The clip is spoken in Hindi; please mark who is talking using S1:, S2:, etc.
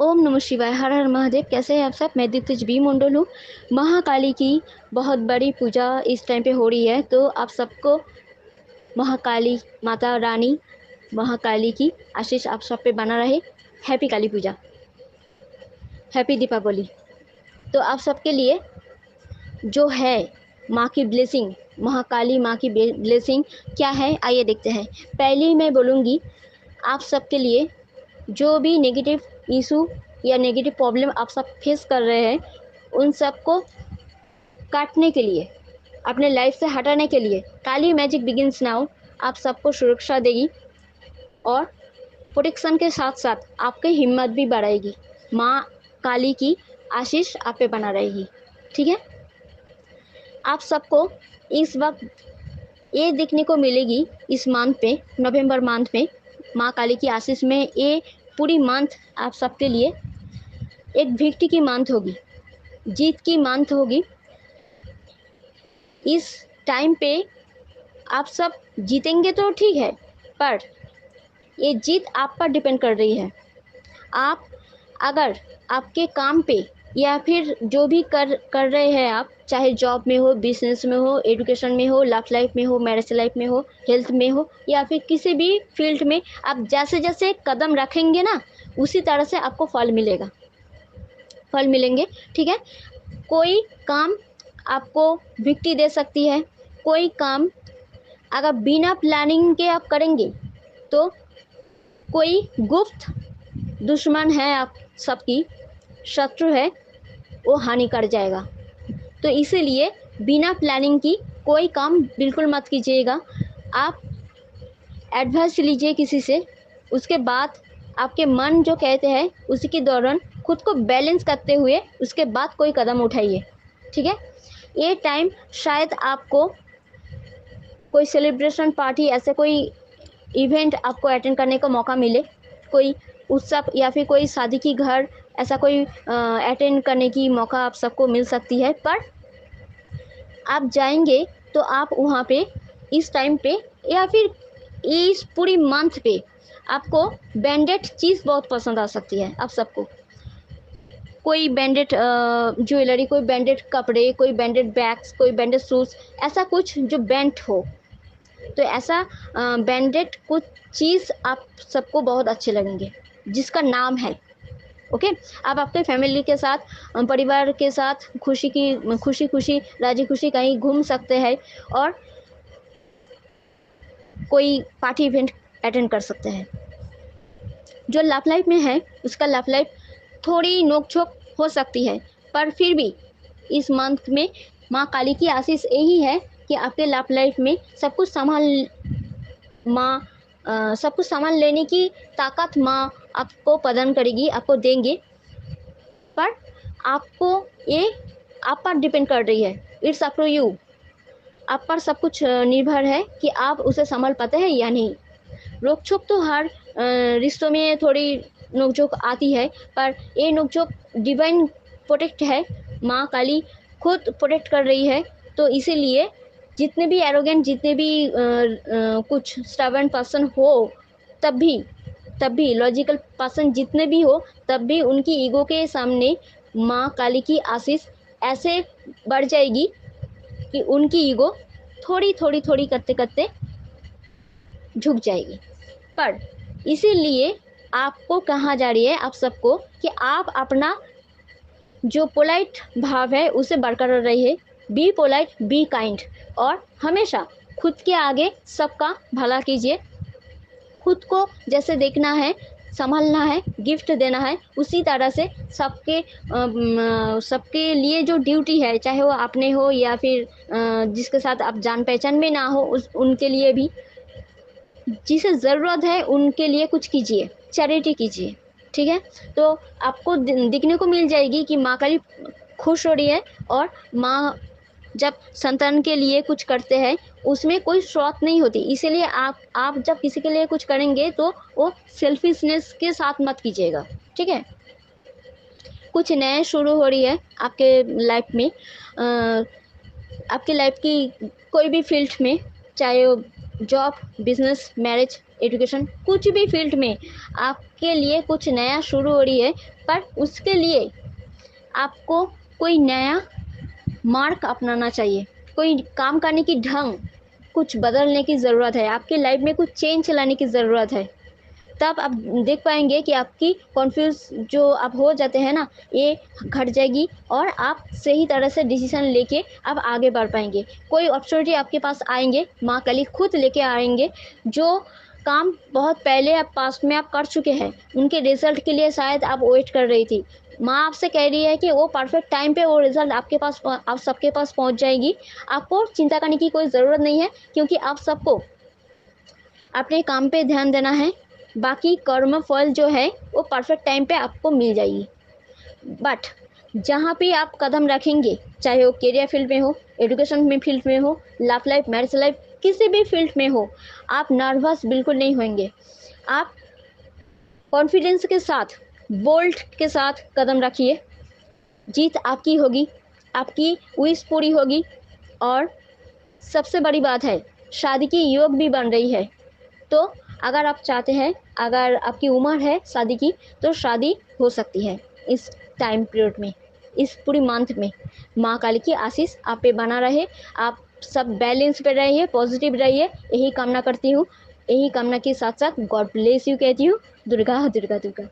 S1: ओम नमः शिवाय। हर हर महादेव। कैसे हैं आप सब? मैं दिग्विजय बी मंडल हूँ। महाकाली की बहुत बड़ी पूजा इस टाइम पे हो रही है, तो आप सबको महाकाली माता रानी महाकाली की आशीष आप सब पे बना रहे। हैप्पी काली पूजा, हैप्पी दीपावली। तो आप सबके लिए जो है माँ की ब्लेसिंग, महाकाली माँ की ब्लेसिंग क्या है, आइए देखते हैं। पहले मैं बोलूँगी आप सबके लिए जो भी नेगेटिव इशू या नेगेटिव प्रॉब्लम आप सब फेस कर रहे हैं, उन सबको काटने के लिए, अपने लाइफ से हटाने के लिए काली मैजिक बिगिंस नाउ आप सबको सुरक्षा देगी और प्रोटेक्शन के साथ साथ आपकी हिम्मत भी बढ़ाएगी। माँ काली की आशीष आप पे बना रहेगी। ठीक है, आप सबको इस वक्त ये देखने को मिलेगी इस मंथ पे, नवंबर मंथ में माँ काली की आशीष में ये पूरी मंथ आप सबके लिए एक विक्ट्री की मंथ होगी, जीत की मंथ होगी। इस टाइम पे आप सब जीतेंगे तो ठीक है, पर ये जीत आप पर डिपेंड कर रही है। आप अगर आपके काम पे या फिर जो भी कर रहे हैं आप, चाहे जॉब में हो, बिजनेस में हो, एजुकेशन में हो, लव लाइफ में हो, मैरिज लाइफ में हो, हेल्थ में हो, या फिर किसी भी फील्ड में आप जैसे जैसे कदम रखेंगे ना, उसी तरह से आपको फल मिलेगा, फल मिलेंगे। ठीक है, कोई काम आपको विक्ट्री दे सकती है, कोई काम अगर बिना प्लानिंग के आप करेंगे तो कोई गुप्त दुश्मन है, आप सबकी शत्रु है, वो हानि कर जाएगा। तो इसीलिए बिना प्लानिंग की कोई काम बिल्कुल मत कीजिएगा। आप एडवाइस लीजिए किसी से, उसके बाद आपके मन जो कहते हैं उसी के दौरान खुद को बैलेंस करते हुए उसके बाद कोई कदम उठाइए। ठीक है, ये टाइम शायद आपको कोई सेलिब्रेशन पार्टी, ऐसे कोई इवेंट आपको अटेंड करने का मौका मिले, कोई उत्सव या फिर कोई शादी की घर, ऐसा कोई अटेंड करने की मौका आप सबको मिल सकती है। पर आप जाएंगे तो आप वहाँ पे इस टाइम पे या फिर इस पूरी मंथ पे आपको ब्रांडेड चीज़ बहुत पसंद आ सकती है। आप सबको कोई ब्रांडेड ज्वेलरी, कोई ब्रांडेड कपड़े, कोई ब्रांडेड बैग्स, कोई ब्रांडेड शूज़, ऐसा कुछ जो ब्रांड हो, तो ऐसा ब्रांडेड कुछ चीज़ आप सबको बहुत अच्छे लगेंगे जिसका नाम है। ओके, आप आपके फैमिली के साथ, परिवार के साथ खुशी खुशी राजी खुशी कहीं घूम सकते हैं और कोई पार्टी इवेंट अटेंड कर सकते हैं। जो लव लाइफ में है उसका लव लाइफ थोड़ी नोक झोंक हो सकती है, पर फिर भी इस मंथ में माँ काली की आशीष यही है कि आपके लव लाइफ में सब कुछ सब कुछ संभाल लेने की ताकत माँ आपको प्रदान करेगी, आपको देंगे। पर आपको ये आप पर डिपेंड कर रही है, इट्स अप टू यू। आप पर सब कुछ निर्भर है कि आप उसे संभाल पाते हैं या नहीं। रोक छोक तो हर रिश्तों में थोड़ी नोकझोंक आती है, पर ये नोकझोंक डिवाइन प्रोटेक्ट है, माँ काली खुद प्रोटेक्ट कर रही है। तो इसीलिए जितने भी एरोगेंट, जितने भी कुछ स्टबर्न पर्सन हो, तब भी लॉजिकल पर्सन जितने भी हो, तब भी उनकी ईगो के सामने माँ काली की आशीष ऐसे बढ़ जाएगी कि उनकी ईगो थोड़ी थोड़ी थोड़ी करते करते झुक जाएगी। पर इसीलिए आपको कहा जा रही है आप सबको कि आप अपना जो पोलाइट भाव है उसे बरकरार रहिए। बी पोलाइट, बी काइंड, और हमेशा खुद के आगे सबका भला कीजिए। खुद को जैसे देखना है, संभालना है, गिफ्ट देना है, उसी तरह से सबके लिए जो ड्यूटी है, चाहे वो अपने हो या फिर जिसके साथ आप जान पहचान में ना हो, उनके लिए भी जिसे ज़रूरत है उनके लिए कुछ कीजिए, चैरिटी कीजिए। ठीक है, तो आपको दिखने को मिल जाएगी कि माँ काली खुश हो रही है। और माँ जब संतान के लिए कुछ करते हैं उसमें कोई स्वार्थ नहीं होती। इसीलिए आप जब किसी के लिए कुछ करेंगे तो वो सेल्फिशनेस के साथ मत कीजिएगा। ठीक है, कुछ नया शुरू हो रही है आपके लाइफ में, आपकी लाइफ की कोई भी फील्ड में, चाहे वो जॉब, बिजनेस, मैरिज, एजुकेशन, कुछ भी फील्ड में आपके लिए कुछ नया शुरू हो रही है, पर उसके लिए आपको कोई नया मार्ग अपनाना चाहिए, कोई काम करने की ढंग कुछ बदलने की ज़रूरत है, आपकी लाइफ में कुछ चेंज लाने की ज़रूरत है। तब आप देख पाएंगे कि आपकी कॉन्फ्यूज़ जो आप हो जाते हैं ना, ये घट जाएगी और आप सही तरह से डिसीजन लेके आप आगे बढ़ पाएंगे। कोई अपॉर्चुनिटी आपके पास आएंगे, माँ काली खुद लेके आएंगे। जो काम बहुत पहले आप पास्ट में आप कर चुके हैं, उनके रिजल्ट के लिए शायद आप वेट कर रही थी, माँ आपसे कह रही है कि वो परफेक्ट टाइम पे वो रिजल्ट आपके पास, आप सबके पास पहुंच जाएगी। आपको चिंता करने की कोई ज़रूरत नहीं है, क्योंकि आप सबको अपने काम पे ध्यान देना है। बाकी कर्म फल जो है वो परफेक्ट टाइम पे आपको मिल जाएगी। बट जहाँ पे आप कदम रखेंगे, चाहे वो करियर फील्ड में हो, एजुकेशन में फील्ड में हो, लव लाइफ, मैरिज लाइफ, किसी भी फील्ड में हो, आप नर्वस बिल्कुल नहीं होंगे। आप कॉन्फिडेंस के साथ, बोल्ड के साथ कदम रखिए। जीत आपकी होगी, आपकी विश पूरी होगी। और सबसे बड़ी बात है, शादी की योग भी बन रही है। तो अगर आप चाहते हैं, अगर आपकी उम्र है शादी की, तो शादी हो सकती है इस टाइम पीरियड में, इस पूरी मंथ में। माँ काली की आशीष आप पे बना रहे, आप सब बैलेंस पे रहिए, पॉजिटिव रहिए, यही कामना करती हूँ। यही कामना के साथ साथ गॉड ब्लेस यू कहती हूँ। दुर्गा दुर्गा दुर्गा।